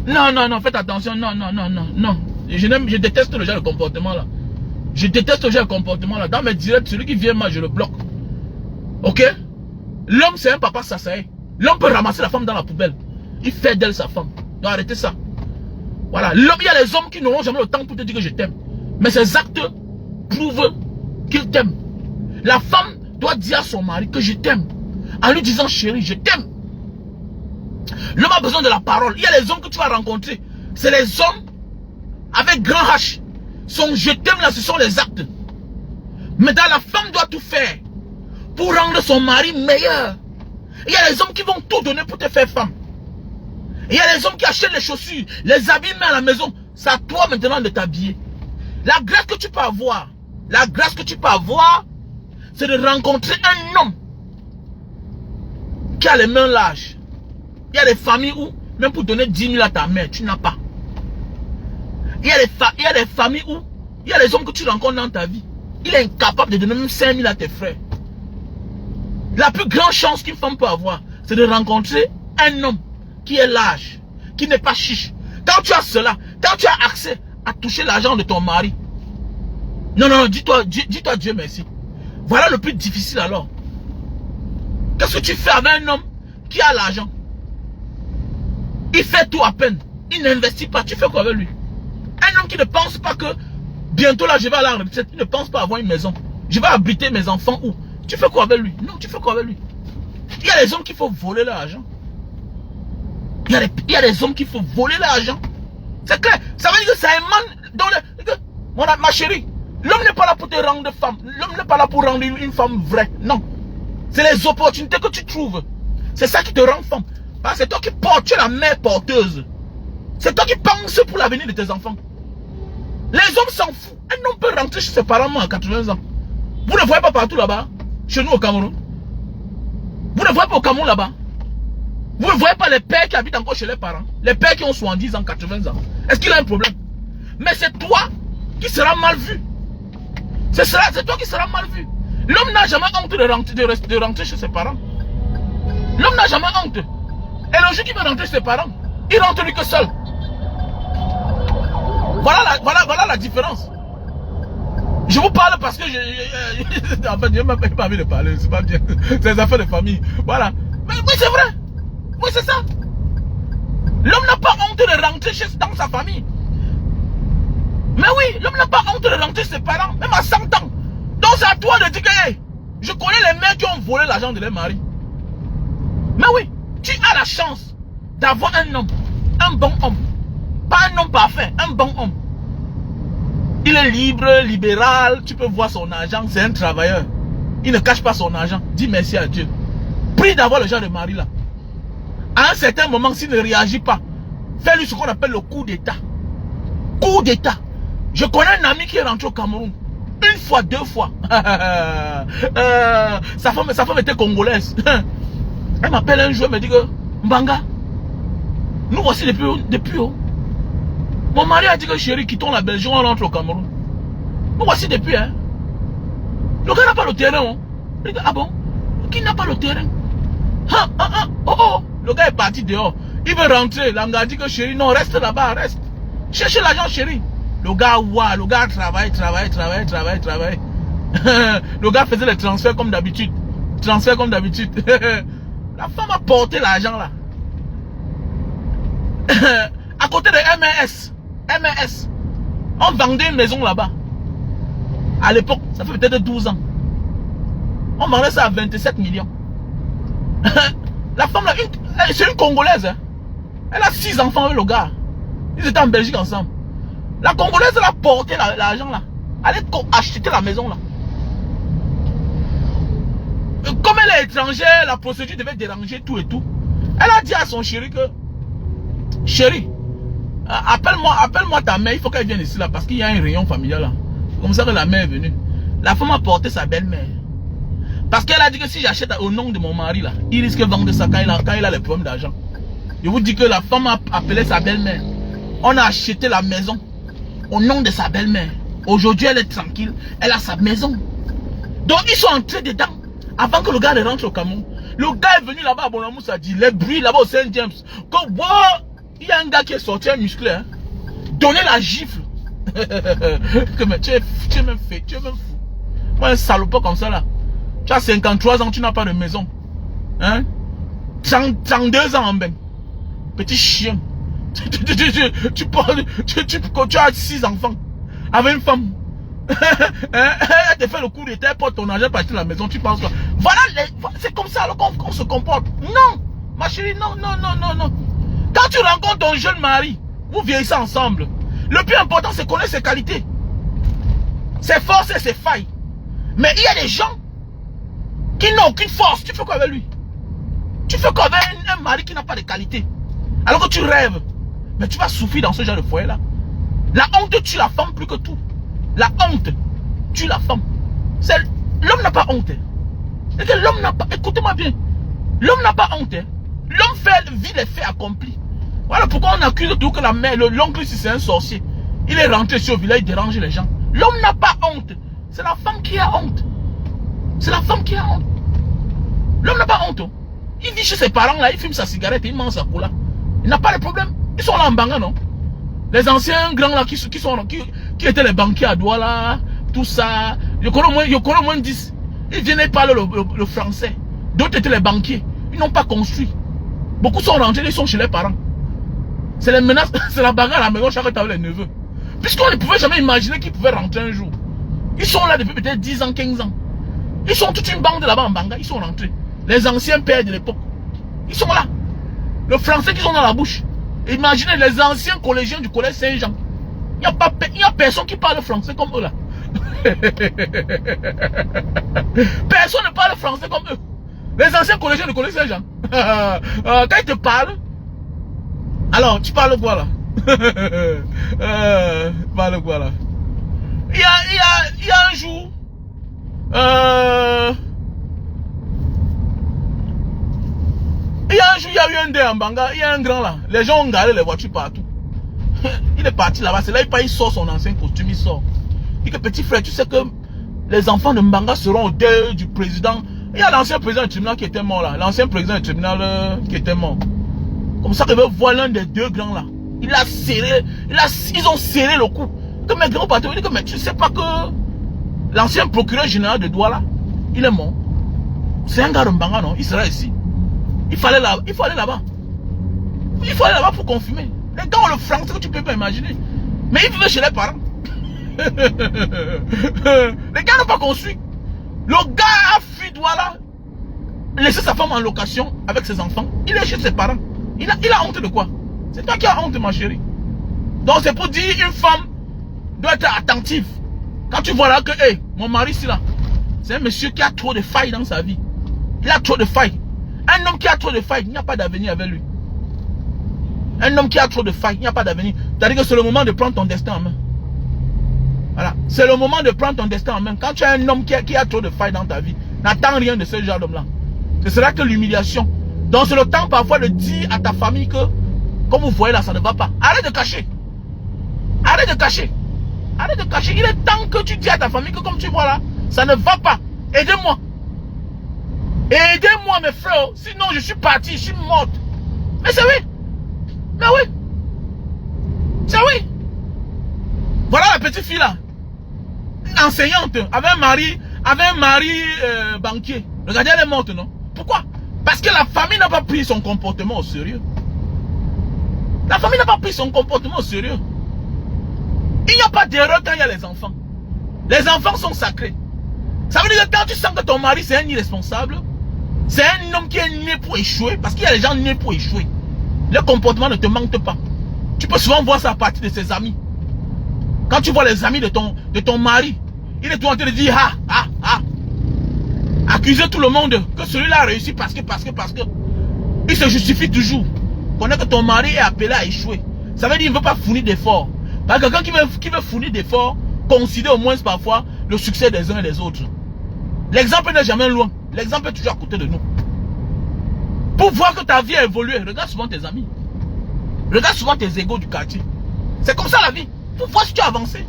S1: Non, faites attention. Non. Je déteste le genre de comportement là. Je déteste le genre de comportement là. Dans mes directs, celui qui vient, moi, je le bloque. Ok? L'homme, c'est un papa sassaé. L'homme peut ramasser la femme dans la poubelle. Il fait d'elle sa femme. Donc arrêtez ça. Voilà. L'homme, il y a les hommes qui n'auront jamais le temps pour te dire que je t'aime. Mais ces actes prouvent qu'ils t'aiment. La femme doit dire à son mari que je t'aime. En lui disant chérie, je t'aime. L'homme a besoin de la parole. Il y a les hommes que tu vas rencontrer. C'est les hommes avec grand H. Son je t'aime là, ce sont les actes. Mais dans la femme doit tout faire pour rendre son mari meilleur. Il y a les hommes qui vont tout donner pour te faire femme. Il y a les hommes qui achètent les chaussures, les habits mais à la maison. C'est à toi maintenant de t'habiller. La grâce que tu peux avoir, c'est de rencontrer un homme qui a les mains larges. Il y a des familles où, même pour donner 10 000 à ta mère, tu n'as pas. Il y a des familles où, il y a les hommes que tu rencontres dans ta vie. Il est incapable de donner même 5 000 à tes frères. La plus grande chance qu'une femme peut avoir, c'est de rencontrer un homme qui est large, qui n'est pas chiche. Quand tu as cela, quand tu as accès à toucher l'argent de ton mari, non, dis-toi Dieu merci. Voilà le plus difficile alors. Qu'est-ce que tu fais avec un homme qui a l'argent? Il fait tout à peine. Il n'investit pas. Tu fais quoi avec lui? Un homme qui ne pense pas que bientôt là je vais à la retraite. Il ne pense pas avoir une maison. Je vais habiter mes enfants où? Tu fais quoi avec lui? Non, tu fais quoi avec lui? Il y a les hommes qu'il faut voler l'argent. Il y a des hommes qu'il faut voler l'argent. C'est clair. Ça veut dire que ça émane dans le... Ma chérie, l'homme n'est pas là pour te rendre femme. L'homme n'est pas là pour rendre une femme vraie. Non. C'est les opportunités que tu trouves. C'est ça qui te rend femme. C'est toi qui portes, tu es la mère porteuse. C'est toi qui penses pour l'avenir de tes enfants. Les hommes s'en foutent. Un homme peut rentrer chez ses parents à 80 ans. Vous ne voyez pas partout là-bas? Chez nous au Cameroun. Vous ne voyez pas au Cameroun là-bas? Vous ne voyez pas les pères qui habitent encore chez les parents? Les pères qui ont 70 ans, 80 ans. Est-ce qu'il a un problème? Mais c'est toi qui seras mal vu. C'est toi qui seras mal vu. L'homme n'a jamais honte de rentrer chez ses parents. L'homme n'a jamais honte. Et le jour qu'il veut rentrer chez ses parents, il rentre lui que seul. Voilà la différence. Je vous parle parce que en fait, je n'ai même pas envie de parler. C'est pas bien. C'est des affaires de famille. Voilà. Mais oui, c'est vrai. Oui, c'est ça. L'homme n'a pas honte de rentrer dans sa famille. Mais oui, l'homme n'a pas honte de rentrer chez ses parents, même à 100 ans. Donc c'est à toi de dire que hey, je connais les mecs qui ont volé l'argent de leur mari. Mais oui, tu as la chance d'avoir un homme, un bon homme. Pas un homme parfait, un bon homme. Il est libre, libéral, tu peux voir son argent, c'est un travailleur. Il ne cache pas son argent. Dis merci à Dieu. Prie d'avoir le genre de mari là. À un certain moment, s'il ne réagit pas, fais-lui ce qu'on appelle le coup d'état. Coup d'état. Je connais un ami qui est rentré au Cameroun. Une fois, 2 fois. Sa femme était congolaise. Elle m'appelle un jour, elle me dit que Mbanga, nous voici depuis haut. Mon mari a dit que chérie, quittons la Belgique, on rentre au Cameroun. Nous voici depuis, hein. Le gars n'a pas le terrain, hein. Il dit, ah bon? Qui n'a pas le terrain? Le gars est parti dehors. Il veut rentrer. L'anga a dit que chérie, non, reste là-bas, reste. Cherchez l'argent, chérie. Le gars, ouais, le gars travaille. Le gars faisait les transferts comme d'habitude. La femme a porté l'argent là. À côté de MRS. MRS. On vendait une maison là-bas. À l'époque, ça fait peut-être 12 ans. On vendait ça à 27 millions. La femme là, c'est une Congolaise. Hein. Elle a 6 enfants avec le gars. Ils étaient en Belgique ensemble. La Congolaise, elle a porté l'argent là. Elle a acheté la maison là. Comme elle est étrangère, la procédure devait déranger tout et tout. Elle a dit à son chéri que, chéri, appelle-moi ta mère, il faut qu'elle vienne ici là, parce qu'il y a un rayon familial là. Comme ça que la mère est venue. La femme a porté sa belle-mère. Parce qu'elle a dit que si j'achète au nom de mon mari là, il risque de vendre ça quand il a les problèmes d'argent. Je vous dis que la femme a appelé sa belle-mère. On a acheté la maison au nom de sa belle-mère. Aujourd'hui, elle est tranquille. Elle a sa maison. Donc, ils sont entrés dedans avant que le gars ne rentre au Cameroun. Le gars est venu là-bas à Bonamous, a dit les bruits là-bas au Saint-James. Il y a un gars qui est sorti, un musclé. Hein. Donnez la gifle. Tu es même fait, tu es même fou. Moi, un salopard comme ça là. Tu as 53 ans, tu n'as pas de maison. Hein? 32 ans en bain. Petit chien. Tu as 6 enfants. Avec une femme. Elle te fait le coup d'état pour ton argent pour acheter la maison. Tu penses quoi? Voilà, c'est comme ça qu'on se comporte. Non, ma chérie, non. Quand tu rencontres ton jeune mari, vous vieillissez ensemble. Le plus important, c'est connaître ses qualités. Ses forces et ses failles. Mais il y a des gens qui n'ont aucune force. Tu fais quoi avec lui? Tu fais quoi avec un mari qui n'a pas de qualité? Alors que tu rêves. Mais tu vas souffrir dans ce genre de foyer là. La honte tue la femme plus que tout. La honte tue la femme. L'homme n'a pas honte. L'homme n'a pas. Écoutez-moi bien. L'homme n'a pas honte. L'homme vit les faits accomplis. Voilà pourquoi on accuse tout que la mère, l'oncle ici c'est un sorcier. Il est rentré sur le village, il dérange les gens. L'homme n'a pas honte. C'est la femme qui a honte. C'est la femme qui a honte. L'homme n'a pas honte. Il vit chez ses parents là, il fume sa cigarette et il mange sa cola. Il n'a pas de problème. Ils sont là en Banga, non? Les anciens grands là qui étaient les banquiers à Douala, tout ça. Je connais au moins 10. Ils venaient parler le français. D'autres étaient les banquiers. Ils n'ont pas construit. Beaucoup sont rentrés, ils sont chez les parents. C'est les menaces, c'est la bagarre à la maison chaque fois avec les neveux. Puisqu'on ne pouvait jamais imaginer qu'ils pouvaient rentrer un jour. Ils sont là depuis peut-être 10 ans, 15 ans. Ils sont toute une bande là-bas en Banga, ils sont rentrés. Les anciens pères de l'époque. Ils sont là. Le français qu'ils ont dans la bouche. Imaginez les anciens collégiens du collège Saint-Jean. Il n'y a personne qui parle français comme eux là. Personne ne parle français comme eux. Les anciens collégiens du collège Saint-Jean. Quand ils te parlent, alors tu parles quoi là? Parle quoi là? Il y a un jour, il y a eu un dé en Banga, il y a un grand là. Les gens ont garé les voitures partout. Il est parti là-bas, c'est là il sort son ancien costume, il sort. Il dit que petit frère, tu sais que les enfants de Mbanga seront au deuil du président. Il y a l'ancien président du tribunal qui était mort là. L'ancien président du tribunal qui était mort. Comme ça, je veux voir l'un des deux grands là. Il a serré, ils ont serré le cou. Comme mes grands patrons, il dit que mais tu sais pas que l'ancien procureur général de Douala, il est mort. C'est un gars de Mbanga, non? Il sera ici. Il faut aller là-bas. Il faut aller là-bas pour confirmer. Les gars ont le français que tu peux pas imaginer. Mais ils vivent chez les parents. Les gars n'ont pas construit. Le gars a fui Douala, laissé sa femme en location avec ses enfants. Il est chez ses parents. Il a honte de quoi? C'est toi qui as honte, ma chérie. Donc c'est pour dire une femme doit être attentive. Quand tu vois là que, hey, mon mari ici là, c'est un monsieur qui a trop de failles dans sa vie. Il a trop de failles. Un homme qui a trop de failles, il n'y a pas d'avenir avec lui. Un homme qui a trop de failles, il n'y a pas d'avenir. C'est-à-dire que c'est le moment de prendre ton destin en main. Voilà. C'est le moment de prendre ton destin en main. Quand tu as un homme qui a trop de failles dans ta vie, n'attends rien de ce genre d'homme-là. Ce sera que l'humiliation. Donc c'est le temps parfois de dire à ta famille que, comme vous voyez là, ça ne va pas. Arrête de cacher. Arrête de cacher. Arrête de cacher. Il est temps que tu dis à ta famille que comme tu vois là, ça ne va pas. Aidez-moi. Aidez-moi mes frères. Sinon je suis parti, je suis morte. Mais c'est oui. Mais oui. C'est oui. Voilà la petite fille là. Enseignante. Avait un mari banquier. Regardez, elle est morte, non? Pourquoi? Parce que la famille n'a pas pris son comportement au sérieux. La famille n'a pas pris son comportement au sérieux. Il n'y a pas d'erreur quand il y a les enfants. Les enfants sont sacrés. Ça veut dire que quand tu sens que ton mari c'est un irresponsable, c'est un homme qui est né pour échouer, parce qu'il y a des gens nés pour échouer. Le comportement ne te manque pas. Tu peux souvent voir ça à partir de ses amis. Quand tu vois les amis de ton mari, il est tout en train de dire accuser tout le monde que celui-là a réussi parce que. Il se justifie toujours. Connais que ton mari est appelé à échouer. Ça veut dire qu'il ne veut pas fournir d'efforts. Parce que quelqu'un qui veut fournir d'efforts, considère au moins parfois le succès des uns et des autres. L'exemple n'est jamais loin. L'exemple est toujours à côté de nous. Pour voir que ta vie a évolué, regarde souvent tes amis. Regarde souvent tes égos du quartier. C'est comme ça la vie. Pour voir si tu as avancé.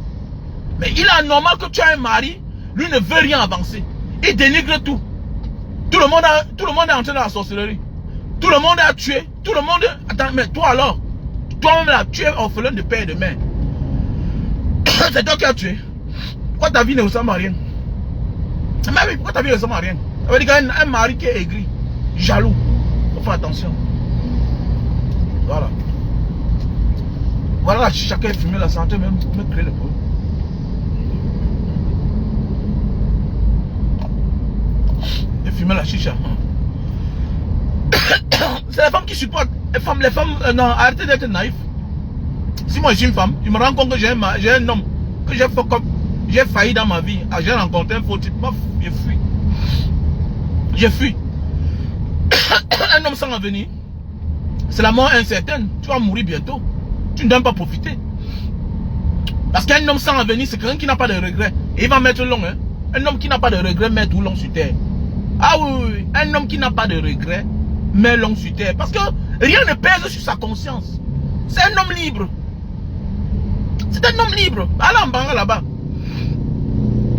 S1: Mais il est anormal que tu aies un mari, lui ne veut rien avancer. Il dénigre tout. Tout le monde est entré dans la sorcellerie. Tout le monde a tué. Tout le monde... Attends, mais toi alors, toi-même là, tu es orphelin de père et de mère. C'est toi qui as tué. Pourquoi ta vie ne ressemble à rien? Mais oui, pourquoi ta vie ne ressemble à rien? Ça veut dire qu'un mari qui est aigri, jaloux. Il faut faire attention. Voilà. Voilà, chacun est fumé la santé même pour me créer le problème. Et fumer la chicha. C'est les femmes qui supportent. Les femmes, non, arrêtez d'être naïfs. Si moi je suis une femme, je me rends compte que j'ai un homme, que j'ai failli dans ma vie. J'ai rencontré un faux type, je fuis. Je fuis. Un homme sans avenir, c'est la mort incertaine. Tu vas mourir bientôt. Tu ne dois pas profiter. Parce qu'un homme sans avenir, c'est quelqu'un qui n'a pas de regrets. Et il va mettre long. Hein? Un homme qui n'a pas de regrets met tout long sur terre. Ah oui. Un homme qui n'a pas de regrets met long sur terre. Parce que rien ne pèse sur sa conscience. C'est un homme libre. C'est un homme libre. Allez en bas là-bas.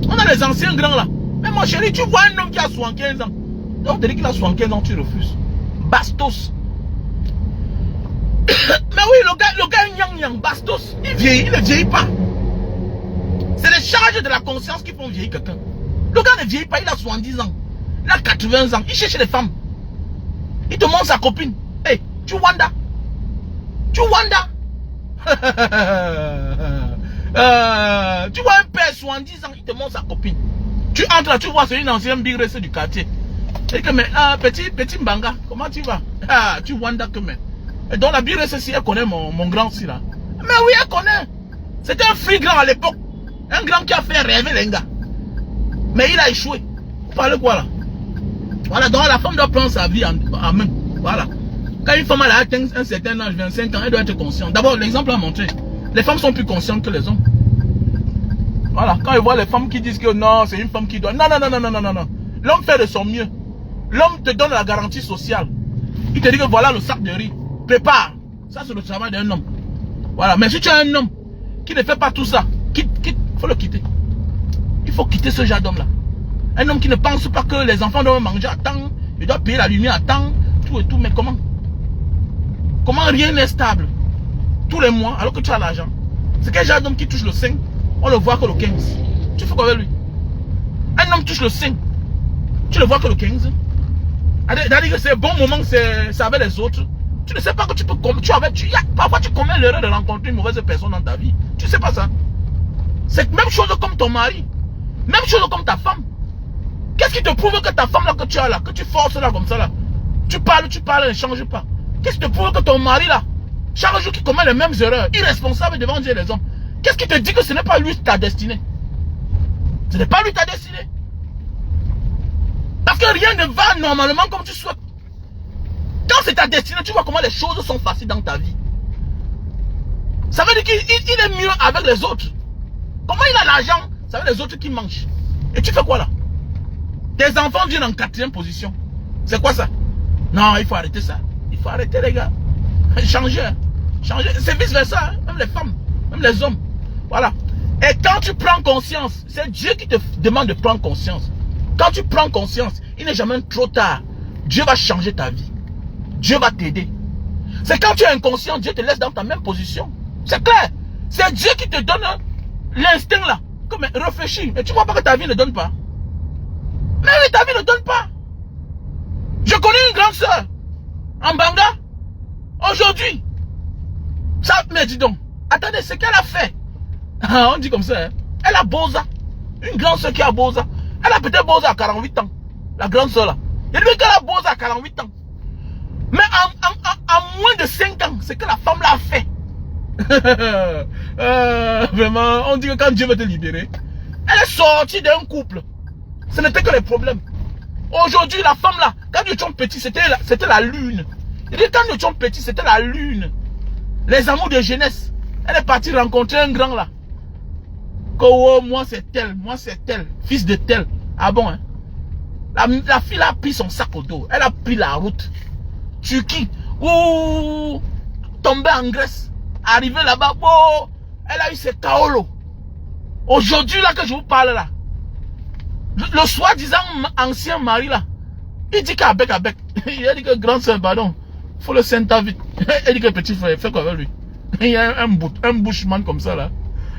S1: On a les anciens grands là. Mais mon chéri, tu vois un homme qui a 75 ans. On te dit qu'il a 75 ans, tu refuses. Bastos. Mais oui, le gars yang bastos. Il ne vieillit pas. C'est les charges de la conscience qui font vieillir quelqu'un. Le gars ne vieillit pas, il a 70 ans. Il a 80 ans. Il cherche des femmes. Il te montre sa copine. Hey, tu wanda. Tu wanda. Tu vois un père 70 ans, il te montre sa copine. Tu entres là, tu vois, c'est une ancienne bigresse du quartier. Et que mais petit Mbanga, comment tu vas? Tu wanda que mais. Et donc la bigresse si elle connaît mon grand si là. Mais oui, elle connaît. C'était un free grand à l'époque. Un grand qui a fait rêver les gars. Mais il a échoué. Vous parlez quoi là? Voilà, donc la femme doit prendre sa vie en main. Voilà. Quand une femme a atteint un certain âge, 25 ans, elle doit être consciente. D'abord, l'exemple a montré. Les femmes sont plus conscientes que les hommes. Voilà. Quand ils voient les femmes qui disent que non, c'est une femme qui doit... Non. L'homme fait de son mieux. L'homme te donne la garantie sociale. Il te dit que voilà le sac de riz. Prépare. Ça, c'est le travail d'un homme. Voilà. Mais si tu as un homme qui ne fait pas tout ça, quitte. Il faut le quitter. Il faut quitter ce genre d'homme-là. Un homme qui ne pense pas que les enfants doivent manger à temps, il doit payer la lumière à temps, tout et tout. Mais comment? Comment rien n'est stable tous les mois alors que tu as l'argent? C'est quel genre d'homme qui touche le 5, on le voit que le 15. Tu fais quoi avec lui? Un homme touche le 5, tu le vois que le 15. C'est-à-dire que c'est bon moment, c'est avec les autres. Tu ne sais pas que tu peux... Parfois tu commets l'erreur de rencontrer une mauvaise personne dans ta vie. Tu ne sais pas ça. C'est la même chose comme ton mari. Même chose comme ta femme. Qu'est-ce qui te prouve que ta femme là que tu as là, que tu forces là comme ça là, tu parles, elle ne change pas. Qu'est-ce qui te prouve que ton mari là, chaque jour qui commet les mêmes erreurs, irresponsable devant Dieu et les hommes, qu'est-ce qui te dit que ce n'est pas lui ta destinée? Ce n'est pas lui ta destinée. Parce que rien ne va normalement comme tu souhaites. Quand c'est ta destinée, tu vois comment les choses sont faciles dans ta vie. Ça veut dire qu'il est mieux avec les autres. Comment il a l'argent, ça veut dire les autres qui mangent. Et tu fais quoi là? Tes enfants viennent en 4e position. C'est quoi ça? Non, il faut arrêter ça. Il faut arrêter les gars. Changer. C'est vice versa. Hein? Même les femmes, même les hommes. Voilà. Et quand tu prends conscience, c'est Dieu qui te demande de prendre conscience. Quand tu prends conscience, il n'est jamais trop tard. Dieu va changer ta vie. Dieu va t'aider. C'est quand tu es inconscient, Dieu te laisse dans ta même position. C'est clair. C'est Dieu qui te donne l'instinct là. Comme réfléchis. Et tu vois pas que ta vie ne donne pas. Mais oui, ta vie ne donne pas. Je connais une grande soeur en Banga. Aujourd'hui. Ça, mais dis donc. Attendez, ce qu'elle a fait. On dit comme ça. Hein. Elle a Boza. Une grande soeur qui a Boza. Elle a peut-être Boza à 48 ans. La grande soeur là. Il dit qu'elle a Boza à 48 ans. Mais en moins de 5 ans, c'est que la femme l'a fait. Vraiment, on dit que quand Dieu veut te libérer, elle est sortie d'un couple. Ce n'était que les problèmes. Aujourd'hui, la femme là, quand nous étions petits, c'était la lune. Il dit quand nous étions petits, c'était la lune. Les amours de jeunesse. Elle est partie rencontrer un grand là. Que oh, moi c'est tel, fils de tel. Ah bon, hein? La fille a pris son sac au dos. Elle a pris la route. Turquie. Ouh, tombée en Grèce. Arrivée là-bas. Oh, elle a eu ses kaolos. Aujourd'hui là que je vous parle là. Le soi-disant ancien mari là. Il dit qu'avec. Il a dit que grand soeur, pardon. Faut le sentir vite. Il dit que petit frère, fais quoi avec lui? Il y a un bushman comme ça là.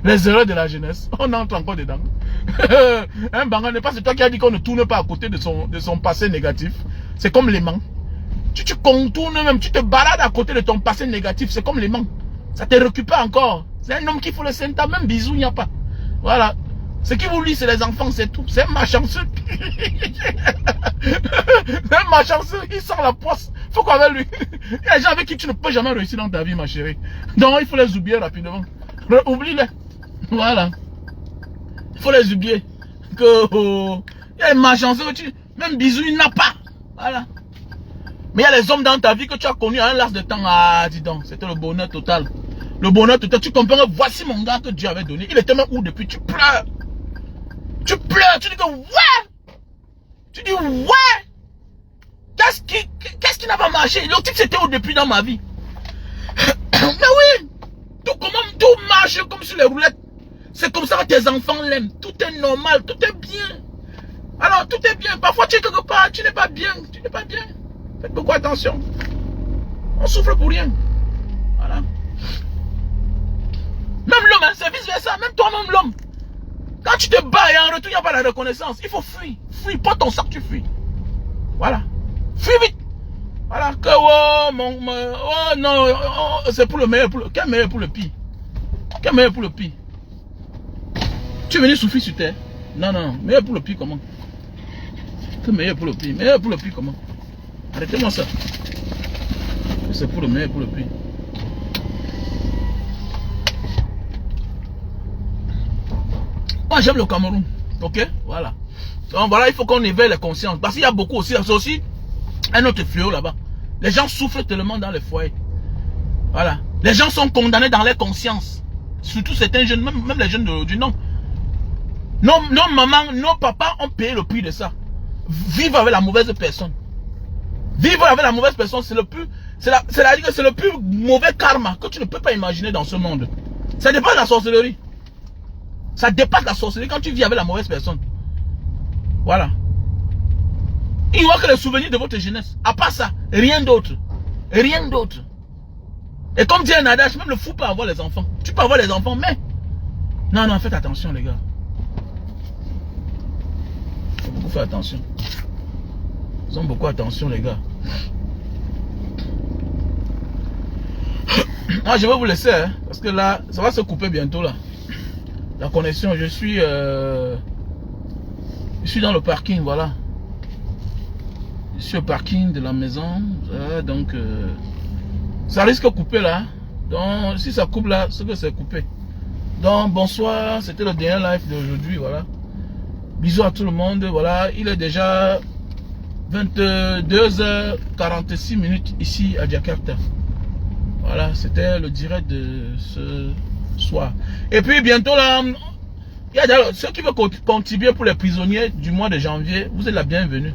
S1: Les erreurs de la jeunesse. On entre encore dedans. Un Banga n'est pas c'est toi qui as dit qu'on ne tourne pas à côté de son passé négatif. C'est comme l'aimant. Tu contournes même, tu te balades à côté de ton passé négatif. C'est comme l'aimant. Ça te récupère encore. C'est un homme qui faut le sentir. Même bisous, il n'y a pas. Voilà. Ce qui vous lie, c'est les enfants, c'est tout. C'est un malchanceux. C'est un malchanceux qui sort la poisse. Faut quoi avec lui? Il y a des gens avec qui tu ne peux jamais réussir dans ta vie, ma chérie. Donc, il faut les oublier rapidement. Oublie-les. Voilà. Il faut les oublier. Il y a des malchanceux que même bisous, il n'a pas. Voilà. Mais il y a les hommes dans ta vie que tu as connus à un laps de temps. Ah, dis donc, c'était le bonheur total. Le bonheur total. Tu comprends que voici mon gars que Dieu avait donné. Il était même où depuis? Tu pleures. Tu pleures. Tu dis que ouais. Tu dis ouais. Qu'est-ce qui n'a pas marché? Le type c'était au début dans ma vie. Mais oui. Tout marche comme sur les roulettes. C'est comme ça que tes enfants l'aiment. Tout est normal. Tout est bien. Alors tout est bien. Parfois tu es quelque part. Tu n'es pas bien. Tu n'es pas bien. Faites beaucoup attention. On souffre pour rien. Voilà. Même l'homme, hein, c'est vice versa. Même toi-même l'homme. Quand tu te bats et en retour, il n'y a pas la reconnaissance. Il faut fuir. Fuis. Prends ton sac, tu fuis. Voilà. Fuis vite. Voilà. Que oh non. Oh, c'est pour le meilleur. Quel meilleur pour le pire? Quel meilleur pour le pire? Tu es venu souffrir sur terre? Non, non. Meilleur pour le pire, comment? Quel meilleur pour le pire? Meilleur pour le pire, comment? Arrêtez-moi ça. C'est pour le meilleur pour le pire. Moi j'aime le Cameroun. Ok? Voilà. Donc voilà, il faut qu'on éveille les consciences. Parce qu'il y a beaucoup aussi. C'est aussi un autre fléau là-bas. Les gens souffrent tellement dans les foyers. Voilà. Les gens sont condamnés dans leur conscience. Surtout certains jeunes, même les jeunes du Nord. Nos mamans, nos papas ont payé le prix de ça. Vivre avec la mauvaise personne. Vivre avec la mauvaise personne, c'est le plus mauvais karma que tu ne peux pas imaginer dans ce monde. Ça dépasse la sorcellerie. Ça dépasse la sorcellerie quand tu vis avec la mauvaise personne. Voilà. Il n'y a que les souvenirs de votre jeunesse. À part ça, rien d'autre. Rien d'autre. Et comme dit un adage, même le fou peut avoir les enfants. Tu peux avoir les enfants, mais... Non, non, faites attention les gars. Faut beaucoup faire attention. Ils ont beaucoup attention les gars. Moi je vais vous laisser hein, parce que là ça va se couper bientôt là. La connexion, je suis dans le parking, voilà. Je suis au parking de la maison, donc ça risque de couper là. Donc si ça coupe là, c'est que c'est coupé. Donc bonsoir, c'était le dernier live d'aujourd'hui, voilà. Bisous à tout le monde, voilà. Il est déjà 22h46 minutes ici à Jakarta. Voilà, c'était le direct de ce soir. Et puis bientôt là, il y a ceux qui veulent contribuer pour les prisonniers du mois de janvier, vous êtes la bienvenue.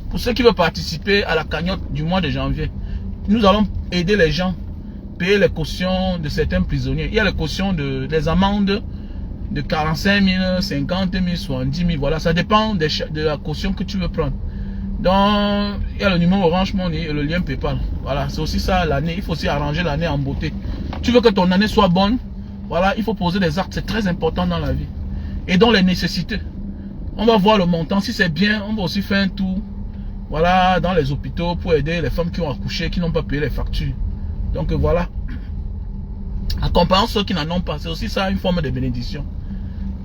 S1: Pour ceux qui veulent participer à la cagnotte du mois de janvier, nous allons aider les gens, payer les cautions de certains prisonniers. Il y a les cautions des amendes de 45 000, 50 000, 70 000, voilà, ça dépend de la caution que tu veux prendre. Donc, il y a le numéro Orange Money et le lien PayPal. Voilà, c'est aussi ça l'année. Il faut aussi arranger l'année en beauté. Tu veux que ton année soit bonne, voilà, il faut poser des actes. C'est très important dans la vie. Et dans les nécessités. On va voir le montant. Si c'est bien, on va aussi faire un tour Voilà, dans les hôpitaux pour aider les femmes qui ont accouché, qui n'ont pas payé les factures. Donc voilà. Accompagnant ceux qui n'en ont pas, c'est aussi ça une forme de bénédiction.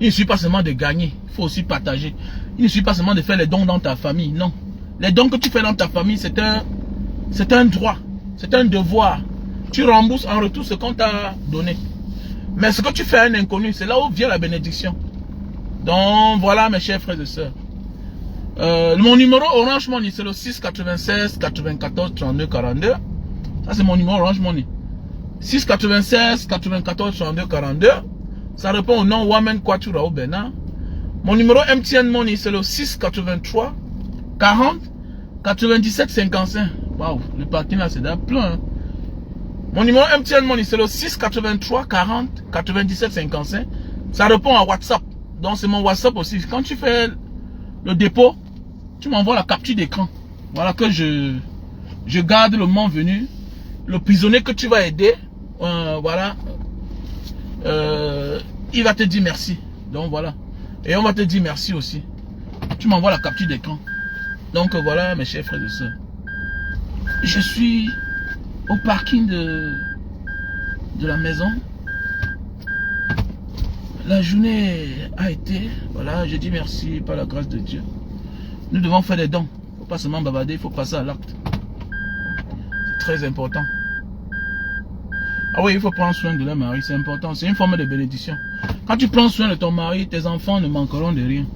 S1: Il ne suffit pas seulement de gagner, il faut aussi partager. Il ne suffit pas seulement de faire les dons dans ta famille, non. Les dons que tu fais dans ta famille, c'est un droit, c'est un devoir. Tu rembourses en retour ce qu'on t'a donné. Mais ce que tu fais à un inconnu, c'est là où vient la bénédiction. Donc voilà mes chers frères et sœurs. Mon numéro Orange Money, c'est le 6 96 94 32 42. Ça c'est mon numéro Orange Money. 6 96 94 32 42. Ça répond au nom Wamen Kwatura au Bénin. Mon numéro MTN Money, c'est le 6 83 40 97 55. Waouh, le parking là c'est déjà plein. Hein. Mon numéro MTN Money, c'est le 6 83 40 97 55. Ça répond à WhatsApp. Donc c'est mon WhatsApp aussi. Quand tu fais le dépôt, tu m'envoies la capture d'écran. Voilà que je garde le moment venu. Le prisonnier que tu vas aider, voilà, il va te dire merci. Donc voilà. Et on va te dire merci aussi. Tu m'envoies la capture d'écran. Donc voilà mes chers frères et sœurs. Je suis au parking de la maison. La journée a été, voilà, je dis merci par la grâce de Dieu. Nous devons faire des dons. Il ne faut pas seulement bavarder, il faut passer à l'acte. C'est très important. Ah oui, il faut prendre soin de leur mari, c'est important. C'est une forme de bénédiction. Quand tu prends soin de ton mari, tes enfants ne manqueront de rien.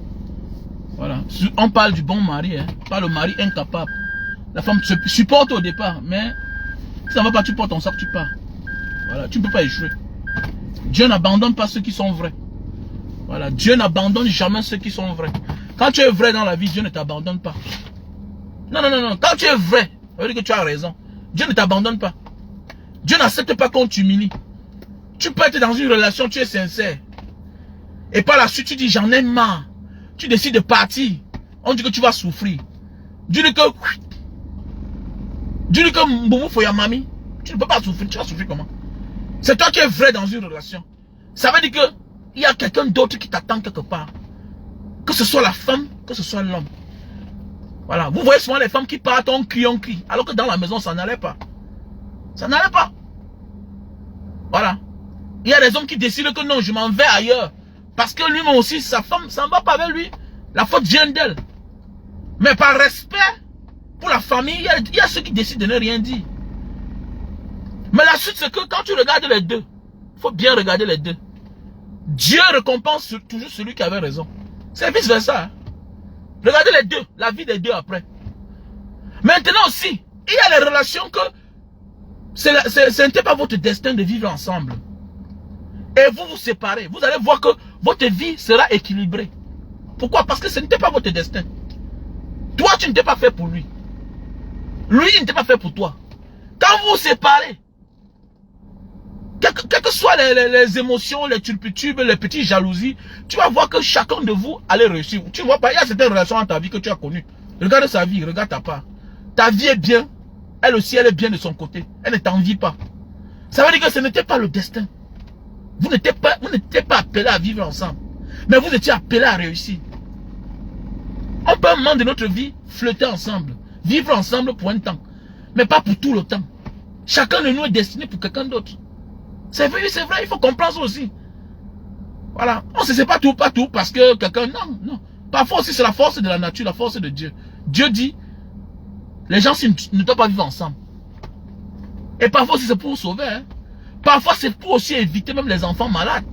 S1: Voilà. On parle du bon mari, hein, pas le mari incapable. La femme te supporte au départ, mais si ça ne va pas, tu portes ton sac, tu pars. Voilà, tu ne peux pas échouer. Dieu n'abandonne pas ceux qui sont vrais. Voilà, Dieu n'abandonne jamais ceux qui sont vrais. Quand tu es vrai dans la vie, Dieu ne t'abandonne pas. Non, non, non, non. Quand tu es vrai, ça veut dire que tu as raison. Dieu ne t'abandonne pas. Dieu n'accepte pas qu'on t'humilie. Tu peux être dans une relation, tu es sincère. Et par la suite, tu dis, j'en ai marre. Tu décides de partir. On dit que tu vas souffrir. Dieu dit que Mboumou Foyamami, tu ne peux pas souffrir. Tu vas souffrir comment? C'est toi qui es vrai dans une relation. Ça veut dire que il y a quelqu'un d'autre qui t'attend quelque part. Que ce soit la femme, que ce soit l'homme. Voilà. Vous voyez souvent les femmes qui partent, on crie. Alors que dans la maison, ça n'allait pas. Ça n'allait pas. Voilà. Il y a des hommes qui décident que non, je m'en vais ailleurs. Parce que lui-même aussi, sa femme, ça ne va pas avec lui. La faute vient d'elle. Mais par respect pour la famille, il y a ceux qui décident de ne rien dire. Mais la suite, c'est que quand tu regardes les deux, il faut bien regarder les deux. Dieu récompense toujours celui qui avait raison. C'est vice versa. Hein? Regardez les deux, la vie des deux après. Maintenant aussi, il y a les relations que ce n'était pas votre destin de vivre ensemble. Et vous vous séparez. Vous allez voir que votre vie sera équilibrée. Pourquoi? Parce que ce n'était pas votre destin. Toi, tu n'étais pas fait pour lui. Lui, il n'était pas fait pour toi. Quand vous vous séparez, quelles que soient les émotions, les turpitubes, les petites jalousies, tu vas voir que chacun de vous allait réussir. Tu ne vois pas, il y a certaines relations dans ta vie que tu as connues. Regarde sa vie, regarde ta part. Ta vie est bien. Elle aussi, elle est bien de son côté. Elle ne t'envie pas. Ça veut dire que ce n'était pas le destin. Vous n'étiez pas appelés à vivre ensemble. Mais vous étiez appelés à réussir. On peut un moment de notre vie flotter ensemble. Vivre ensemble pour un temps. Mais pas pour tout le temps. Chacun de nous est destiné pour quelqu'un d'autre. C'est vrai, il faut comprendre ça aussi. Voilà. On ne se sait pas tout parce que quelqu'un... Non, non. Parfois aussi c'est la force de la nature, la force de Dieu. Dieu dit, les gens ne doivent pas vivre ensemble. Et parfois aussi c'est pour vous sauver. Hein. Parfois c'est pour aussi éviter même les enfants malades.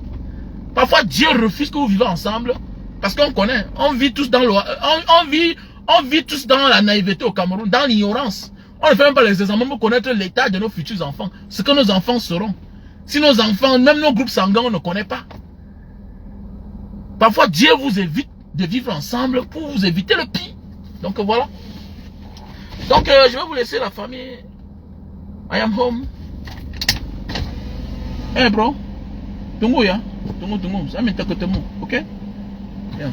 S1: Parfois Dieu refuse que vous vivez ensemble. Parce qu'on connaît, on vit tous dans la naïveté au Cameroun, dans l'ignorance. On ne fait même pas les examens pour connaître l'état de nos futurs enfants. Ce que nos enfants seront. Si nos enfants, même nos groupes sanguins, on ne connaît pas. Parfois Dieu vous évite de vivre ensemble pour vous éviter le pire. Donc voilà. Donc je vais vous laisser la famille. I am home. Hey bro. Tungu ya. Tungu. Ça m'intéresse que tu ok? Yeah.